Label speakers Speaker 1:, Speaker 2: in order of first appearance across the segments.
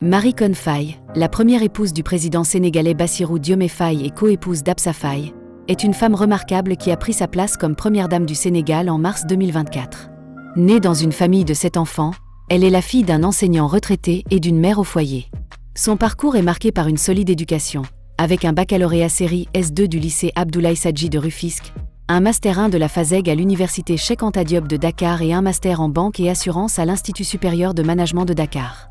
Speaker 1: Marie Konne Faye, la première épouse du président sénégalais Bassirou Diomaye Faye et co-épouse d'Absa Faye, est une femme remarquable qui a pris sa place comme première dame du Sénégal en mars 2024. Née dans une famille de 7 enfants, elle est la fille d'un enseignant retraité et d'une mère au foyer. Son parcours est marqué par une solide éducation, avec un baccalauréat série S2 du lycée Abdoulaye Sadji de Rufisque, un master 1 de la FASEG à l'université Cheikh Anta Diop de Dakar et un master en banque et assurance à l'Institut supérieur de management de Dakar.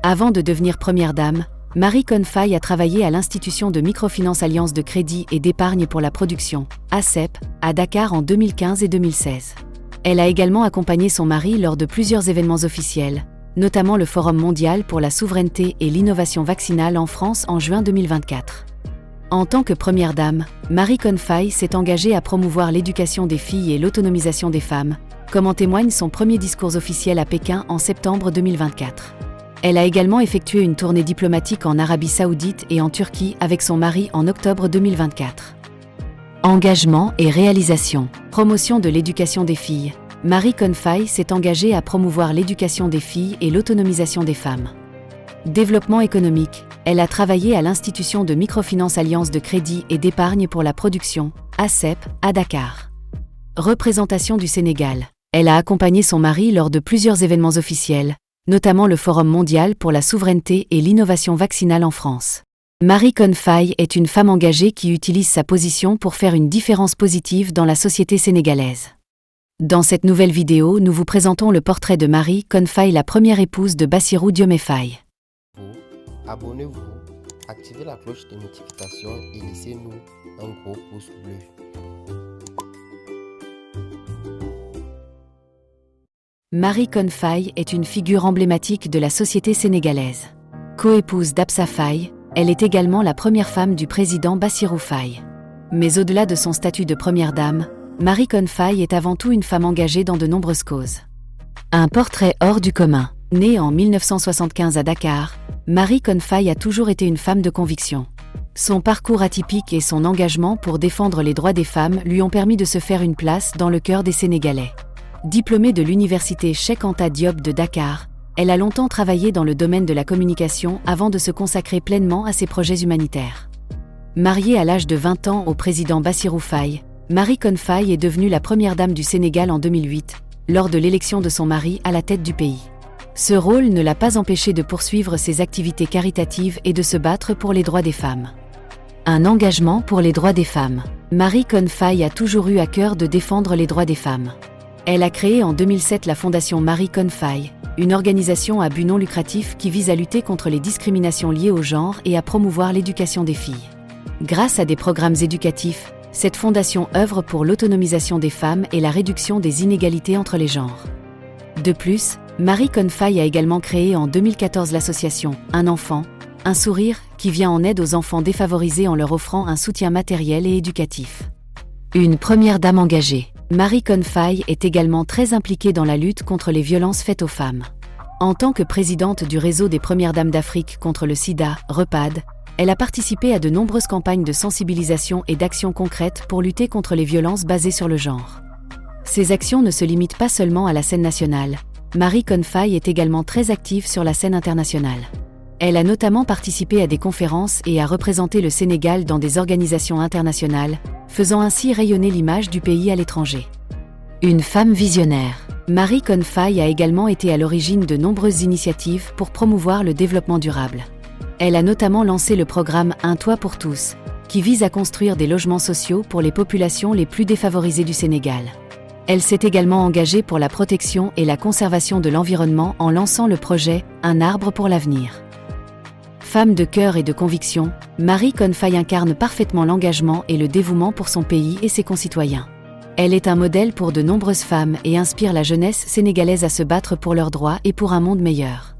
Speaker 1: Avant de devenir première dame, Marie Konne Faye a travaillé à l'institution de microfinance Alliance de crédit et d'épargne pour la production, ACEP, à Dakar en 2015 et 2016. Elle a également accompagné son mari lors de plusieurs événements officiels, notamment le Forum mondial pour la souveraineté et l'innovation vaccinale en France en juin 2024. En tant que première dame, Marie Konne Faye s'est engagée à promouvoir l'éducation des filles et l'autonomisation des femmes, comme en témoigne son premier discours officiel à Pékin en septembre 2024. Elle a également effectué une tournée diplomatique en Arabie Saoudite et en Turquie avec son mari en octobre 2024. Engagement et réalisation. Promotion de l'éducation des filles. Marie Konne Faye s'est engagée à promouvoir l'éducation des filles et l'autonomisation des femmes. Développement économique. Elle a travaillé à l'institution de microfinance Alliance de crédit et d'épargne pour la production, ACEP, à Dakar. Représentation du Sénégal. Elle a accompagné son mari lors de plusieurs événements officiels, notamment le Forum mondial pour la souveraineté et l'innovation vaccinale en France. Marie Konne Faye est une femme engagée qui utilise sa position pour faire une différence positive dans la société sénégalaise. Dans cette nouvelle vidéo, nous vous présentons le portrait de Marie Konne Faye, la première épouse de Bassirou Diomaye Faye.
Speaker 2: Abonnez-vous, activez la cloche de notification et laissez-nous un gros pouce bleu.
Speaker 1: Marie Konne Faye est une figure emblématique de la société sénégalaise. Co-épouse d'Absa Faye, elle est également la première femme du président Bassirou Faye. Mais au-delà de son statut de première dame, Marie Konne Faye est avant tout une femme engagée dans de nombreuses causes. Un portrait hors du commun. Née en 1975 à Dakar, Marie Konne Faye a toujours été une femme de conviction. Son parcours atypique et son engagement pour défendre les droits des femmes lui ont permis de se faire une place dans le cœur des Sénégalais. Diplômée de l'université Cheikh Anta Diop de Dakar, elle a longtemps travaillé dans le domaine de la communication avant de se consacrer pleinement à ses projets humanitaires. Mariée à l'âge de 20 ans au président Bassirou Faye, Marie Konne Faye est devenue la première dame du Sénégal en 2008, lors de l'élection de son mari à la tête du pays. Ce rôle ne l'a pas empêchée de poursuivre ses activités caritatives et de se battre pour les droits des femmes. Un engagement pour les droits des femmes. Marie Konne Faye a toujours eu à cœur de défendre les droits des femmes. Elle a créé en 2007 la Fondation Marie Konne Faye, une organisation à but non lucratif qui vise à lutter contre les discriminations liées au genre et à promouvoir l'éducation des filles. Grâce à des programmes éducatifs, cette fondation œuvre pour l'autonomisation des femmes et la réduction des inégalités entre les genres. De plus, Marie Konne Faye a également créé en 2014 l'association Un enfant, un sourire, qui vient en aide aux enfants défavorisés en leur offrant un soutien matériel et éducatif. Une première dame engagée. Marie Konne Faye est également très impliquée dans la lutte contre les violences faites aux femmes. En tant que présidente du réseau des Premières Dames d'Afrique contre le sida, REPAD, elle a participé à de nombreuses campagnes de sensibilisation et d'actions concrètes pour lutter contre les violences basées sur le genre. Ces actions ne se limitent pas seulement à la scène nationale. Marie Konne Faye est également très active sur la scène internationale. Elle a notamment participé à des conférences et a représenté le Sénégal dans des organisations internationales, faisant ainsi rayonner l'image du pays à l'étranger. Une femme visionnaire. Marie Konne Faye a également été à l'origine de nombreuses initiatives pour promouvoir le développement durable. Elle a notamment lancé le programme Un toit pour tous, qui vise à construire des logements sociaux pour les populations les plus défavorisées du Sénégal. Elle s'est également engagée pour la protection et la conservation de l'environnement en lançant le projet Un arbre pour l'avenir. Femme de cœur et de conviction, Marie Konne Faye incarne parfaitement l'engagement et le dévouement pour son pays et ses concitoyens. Elle est un modèle pour de nombreuses femmes et inspire la jeunesse sénégalaise à se battre pour leurs droits et pour un monde meilleur.